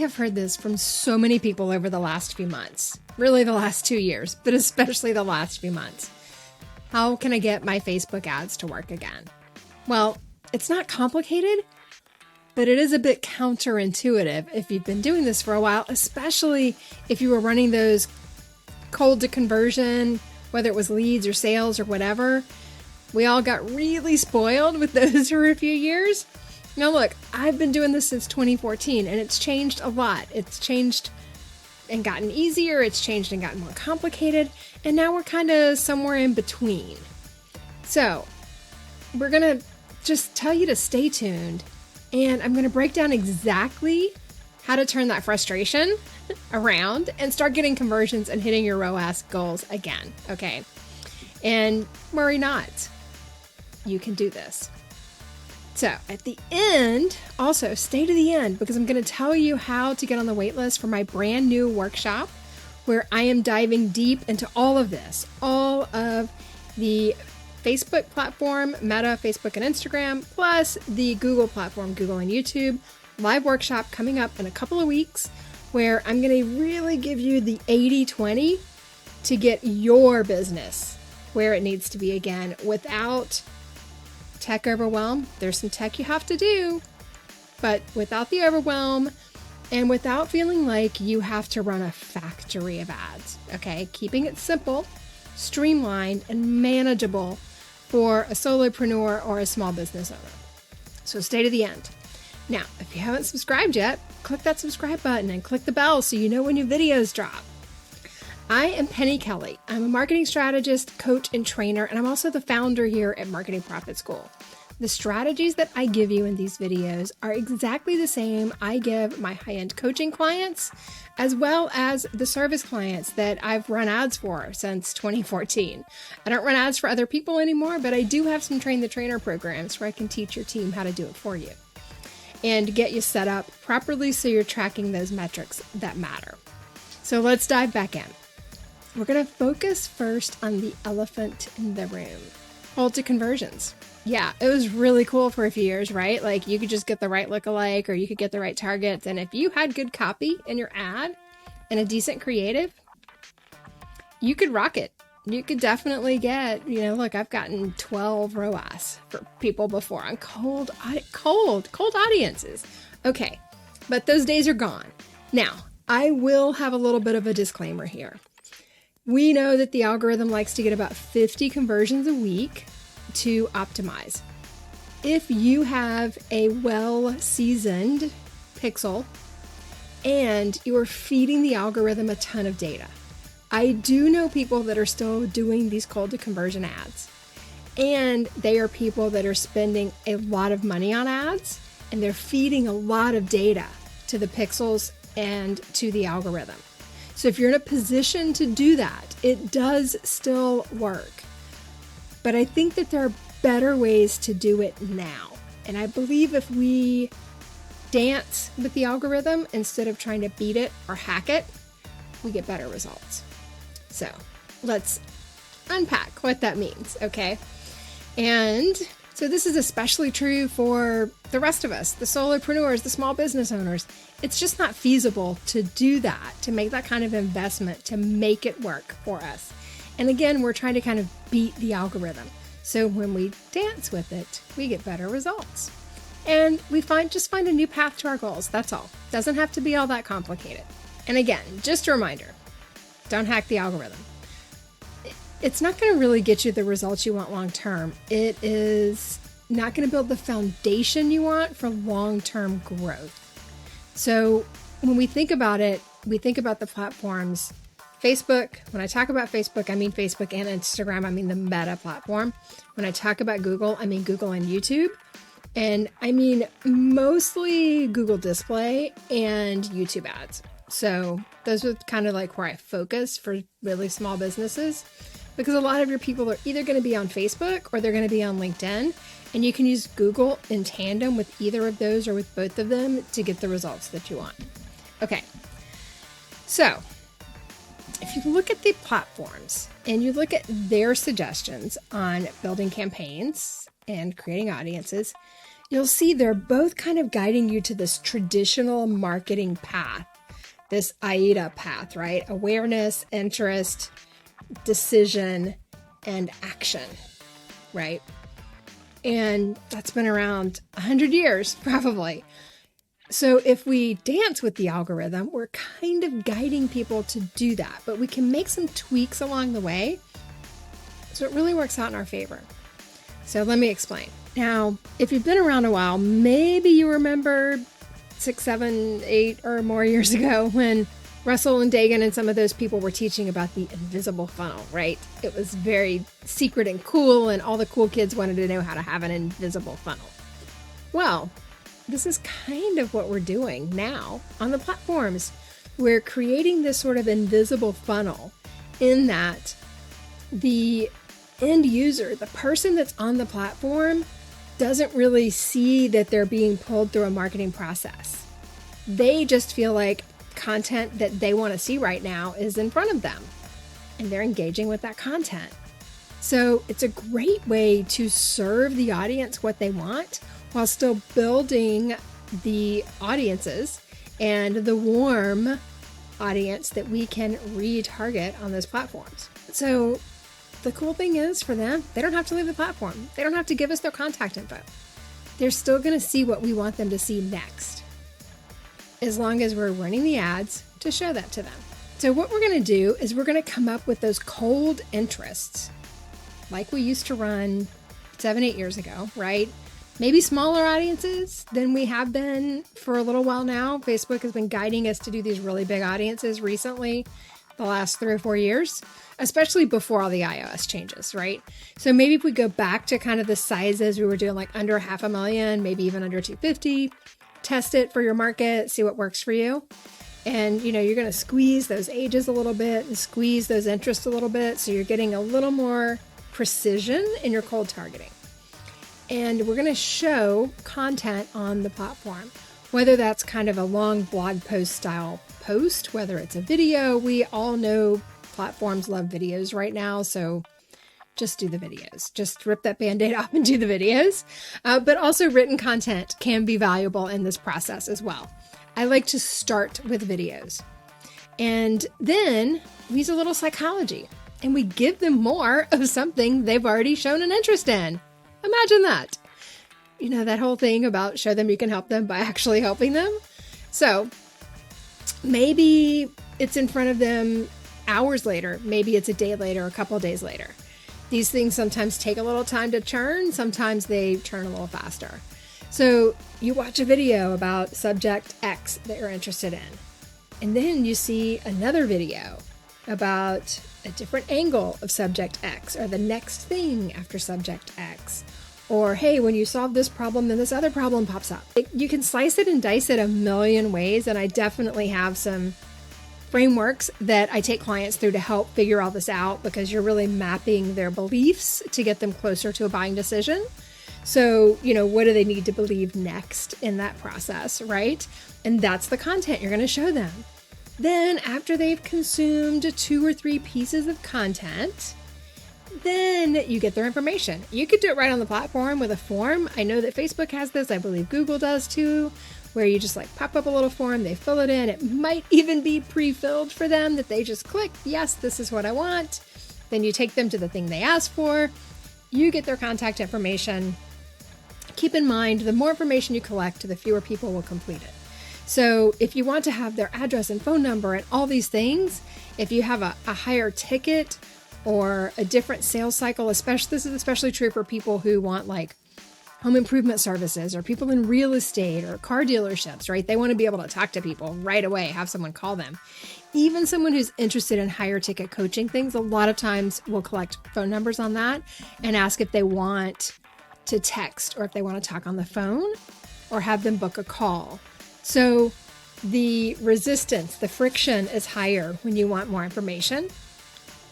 have heard this from so many people over the last few months, really the last 2 years, but especially the last few months. How can I get my Facebook ads to work again? Well, it's not complicated, but it is a bit counterintuitive if you've been doing this for a while, especially if you were running those cold to conversion, whether it was leads or sales or whatever. We all got really spoiled with those for a few years. Now look, I've been doing this since 2014 and it's changed a lot. It's changed and gotten easier. It's changed and gotten more complicated. And now we're kind of somewhere in between. So we're going to just tell you to stay tuned. And I'm going to break down exactly how to turn that frustration around and start getting conversions and hitting your ROAS goals again. Okay. And worry not. You can do this. So at the end, also stay to the end because I'm going to tell you how to get on the wait list for my brand new workshop where I am diving deep into all of this, all of the Facebook platform, Meta, Facebook and Instagram, plus the Google platform, Google and YouTube, live workshop coming up in a couple of weeks where I'm going to really give you the 80-20 to get your business where it needs to be again without tech overwhelm. There's some tech you have to do, but without the overwhelm and without feeling like you have to run a factory of ads. Okay, keeping it simple, streamlined, and manageable for a solopreneur or a small business owner. So stay to the end. Now, if you haven't subscribed yet, click that subscribe button and click the bell so you know when new videos drop. I am Penny Kelly. I'm a marketing strategist, coach, and trainer, and I'm also the founder here at Marketing Profit School. The strategies that I give you in these videos are exactly the same I give my high-end coaching clients, as well as the service clients that I've run ads for since 2014. I don't run ads for other people anymore, but I do have some Train the Trainer programs where I can teach your team how to do it for you and get you set up properly so you're tracking those metrics that matter. So let's dive back in. We're going to focus first on the elephant in the room, cold to conversions. Yeah, it was really cool for a few years, right? Like you could just get the right lookalike or you could get the right targets. And if you had good copy in your ad and a decent creative, you could rock it. You could definitely get, look, I've gotten 12 ROAS for people before on cold audiences. Okay, but those days are gone. Now, I will have a little bit of a disclaimer here. We know that the algorithm likes to get about 50 conversions a week to optimize. If you have a well-seasoned pixel and you are feeding the algorithm a ton of data, I do know people that are still doing these cold to conversion ads, and they are people that are spending a lot of money on ads and they're feeding a lot of data to the pixels and to the algorithm. So if you're in a position to do that, it does still work. But I think that there are better ways to do it now. And I believe if we dance with the algorithm instead of trying to beat it or hack it, we get better results. So let's unpack what that means, okay? And so this is especially true for the rest of us, the solopreneurs, the small business owners. It's just not feasible to do that, to make that kind of investment, to make it work for us. And again, we're trying to kind of beat the algorithm. So when we dance with it, we get better results. And we find a new path to our goals. That's all. Doesn't have to be all that complicated. And again, just a reminder, don't hack the algorithm. It's not going to really get you the results you want long term. It is not going to build the foundation you want for long-term growth. So when we think about it, we think about the platforms. Facebook, when I talk about Facebook, I mean Facebook and Instagram. I mean the Meta platform. When I talk about Google, I mean Google and YouTube. And I mean mostly Google Display and YouTube ads. So those are kind of like where I focus for really small businesses, because a lot of your people are either going to be on Facebook or they're going to be on LinkedIn. And you can use Google in tandem with either of those or with both of them to get the results that you want. Okay, so if you look at the platforms and you look at their suggestions on building campaigns and creating audiences, you'll see they're both kind of guiding you to this traditional marketing path, this AIDA path, right? Awareness, interest, decision, and action, right? And that's been around 100 years, probably. So if we dance with the algorithm, we're kind of guiding people to do that, but we can make some tweaks along the way so it really works out in our favor. So let me explain. Now, if you've been around a while, maybe you remember 6, 7, 8 or more years ago when Russell and Dagan and some of those people were teaching about the invisible funnel, right? It was very secret and cool, and all the cool kids wanted to know how to have an invisible funnel. Well, this is kind of what we're doing now on the platforms. We're creating this sort of invisible funnel in that the end user, the person that's on the platform, doesn't really see that they're being pulled through a marketing process. They just feel like content that they want to see right now is in front of them, and they're engaging with that content. So it's a great way to serve the audience what they want while still building the audiences and the warm audience that we can retarget on those platforms. So the cool thing is for them, they don't have to leave the platform. They don't have to give us their contact info. They're still going to see what we want them to see next, as long as we're running the ads to show that to them. So what we're going to do is we're going to come up with those cold interests like we used to run 7, 8 years ago, right? Maybe smaller audiences than we have been for a little while now. Facebook has been guiding us to do these really big audiences recently, the last 3 or 4 years, especially before all the iOS changes, right? So maybe if we go back to kind of the sizes we were doing, like under 500,000, maybe even under 250, test it for your market, see what works for you. And, you're going to squeeze those ages a little bit and squeeze those interests a little bit. So you're getting a little more precision in your cold targeting. And we're going to show content on the platform, whether that's kind of a long blog post style post, whether it's a video. We all know platforms love videos right now, so just do the videos. Just rip that Band-Aid off and do the videos. But also written content can be valuable in this process as well. I like to start with videos. And then we use a little psychology and we give them more of something they've already shown an interest in. Imagine that. That whole thing about show them you can help them by actually helping them. So maybe it's in front of them hours later. Maybe it's a day later, a couple of days later. These things sometimes take a little time to churn. Sometimes they churn a little faster. So you watch a video about subject X that you're interested in, and then you see another video about a different angle of subject X, or the next thing after subject X. Or, hey, when you solve this problem, then this other problem pops up. You can slice it and dice it a million ways, and I definitely have some frameworks that I take clients through to help figure all this out, because you're really mapping their beliefs to get them closer to a buying decision. So, what do they need to believe next in that process, right? And that's the content you're going to show them. Then after they've consumed 2 or 3 pieces of content, then you get their information. You could do it right on the platform with a form. I know that Facebook has this. I believe Google does too, where you just pop up a little form, they fill it in. It might even be pre-filled for them that they just click, yes, this is what I want. Then you take them to the thing they asked for. You get their contact information. Keep in mind, the more information you collect, the fewer people will complete it. So if you want to have their address and phone number and all these things, if you have a higher ticket or a different sales cycle, this is especially true for people who want home improvement services, or people in real estate or car dealerships, right? They want to be able to talk to people right away, have someone call them. Even someone who's interested in higher ticket coaching things, a lot of times will collect phone numbers on that and ask if they want to text, or if they want to talk on the phone, or have them book a call. So the resistance, the friction is higher when you want more information.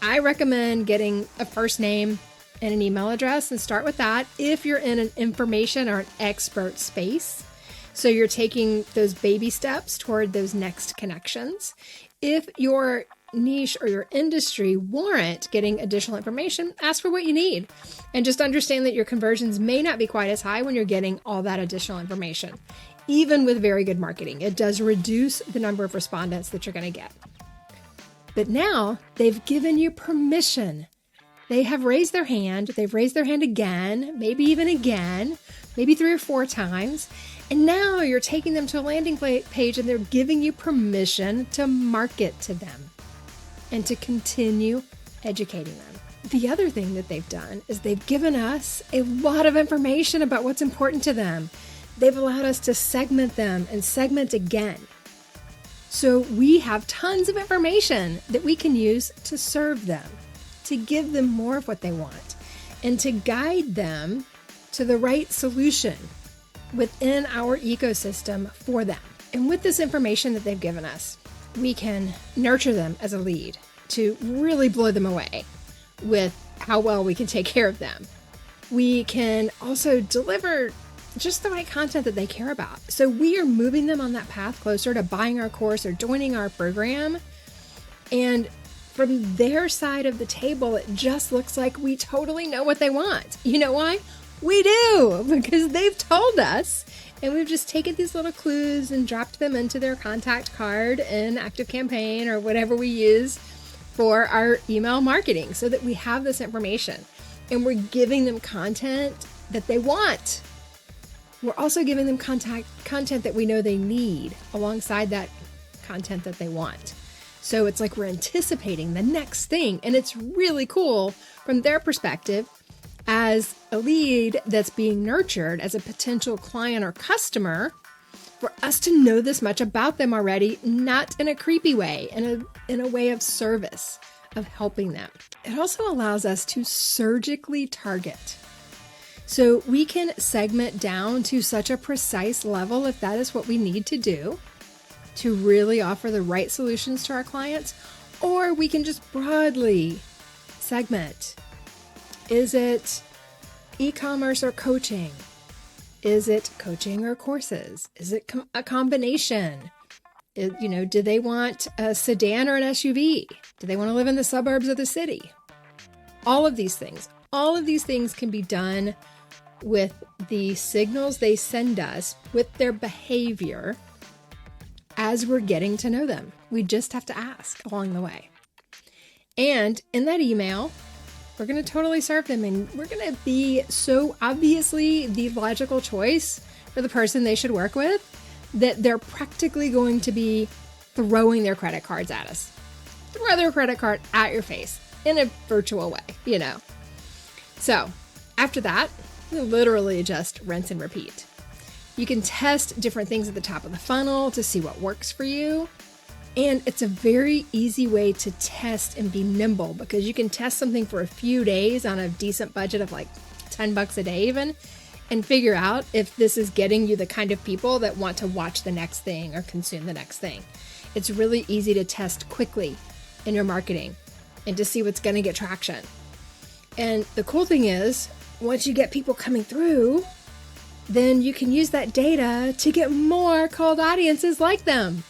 I recommend getting a first name and an email address and start with that if you're in an information or an expert space. So you're taking those baby steps toward those next connections. If you're niche or your industry warrant getting additional information, ask for what you need. And just understand that your conversions may not be quite as high when you're getting all that additional information. Even with very good marketing, it does reduce the number of respondents that you're going to get. But now they've given you permission. They have raised their hand. They've raised their hand again, maybe even again, maybe 3 or 4 times. And now you're taking them to a landing page and they're giving you permission to market to them and to continue educating them. The other thing that they've done is they've given us a lot of information about what's important to them. They've allowed us to segment them and segment again. So we have tons of information that we can use to serve them, to give them more of what they want, and to guide them to the right solution within our ecosystem for them. And with this information that they've given us, we can nurture them as a lead to really blow them away with how well we can take care of them. We can also deliver just the right content that they care about. So we are moving them on that path closer to buying our course or joining our program. And from their side of the table, it just looks like we totally know what they want. You know why? We do, because they've told us, and we've just taken these little clues and dropped them into their contact card in ActiveCampaign or whatever we use for our email marketing so that we have this information and we're giving them content that they want. We're also giving them content that we know they need alongside that content that they want. So it's like we're anticipating the next thing, and it's really cool from their perspective as a lead that's being nurtured as a potential client or customer, for us to know this much about them already, not in a creepy way, in a way of service, of helping them. It also allows us to surgically target. So we can segment down to such a precise level if that is what we need to do to really offer the right solutions to our clients, or we can just broadly segment. Is it e-commerce or coaching? Is it coaching or courses? Is it a combination? Do they want a sedan or an SUV? Do they want to live in the suburbs of the city? All of these things can be done with the signals they send us, with their behavior as we're getting to know them. We just have to ask along the way. And in that email, we're going to totally serve them, and we're going to be so obviously the logical choice for the person they should work with that they're practically going to be throwing their credit cards at us. Throw their credit card at your face in a virtual way, So after that, you literally just rinse and repeat. You can test different things at the top of the funnel to see what works for you. And it's a very easy way to test and be nimble, because you can test something for a few days on a decent budget of like $10 a day even, and figure out if this is getting you the kind of people that want to watch the next thing or consume the next thing. It's really easy to test quickly in your marketing and to see what's going to get traction. And the cool thing is, once you get people coming through, then you can use that data to get more cold audiences like them.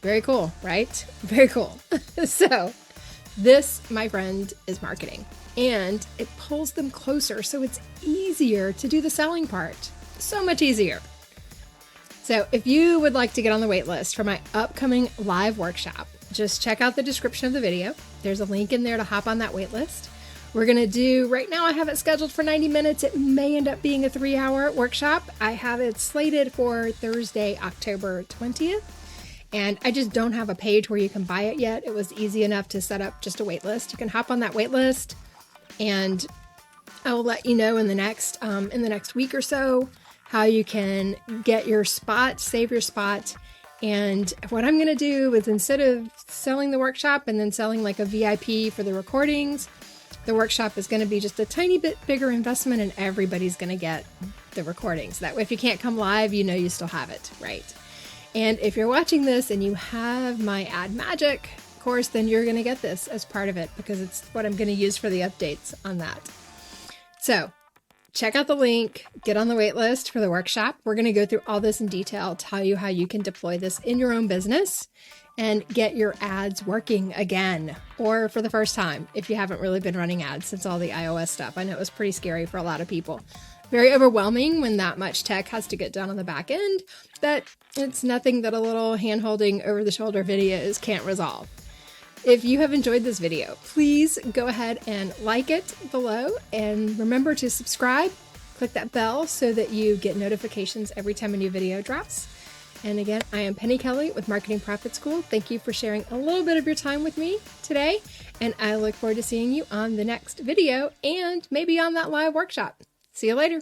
Very cool, right? Very cool. So this, my friend, is marketing, and it pulls them closer. So it's easier to do the selling part. So much easier. So if you would like to get on the wait list for my upcoming live workshop, just check out the description of the video. There's a link in there to hop on that wait list. We're going to do, right now I have it scheduled for 90 minutes. It may end up being a 3-hour workshop. I have it slated for Thursday, October 20th. And I just don't have a page where you can buy it yet. It was easy enough to set up just a wait list. You can hop on that wait list, and I will let you know in the next week or so how you can get your spot, save your spot. And what I'm going to do is, instead of selling the workshop and then selling like a VIP for the recordings, the workshop is going to be just a tiny bit bigger investment, and everybody's going to get the recordings. That way, if you can't come live, you still have it, right? And if you're watching this and you have my Ad Magic course, then you're going to get this as part of it, because it's what I'm going to use for the updates on that. So check out the link, get on the wait list for the workshop. We're going to go through all this in detail, tell you how you can deploy this in your own business and get your ads working again, or for the first time if you haven't really been running ads since all the iOS stuff. I know it was pretty scary for a lot of people. Very overwhelming when that much tech has to get done on the back end, but it's nothing that a little hand-holding over-the-shoulder videos can't resolve. If you have enjoyed this video, please go ahead and like it below, and remember to subscribe. Click that bell so that you get notifications every time a new video drops. And again, I am Penny Kelly with Marketing Profit School. Thank you for sharing a little bit of your time with me today, and I look forward to seeing you on the next video and maybe on that live workshop. See you later.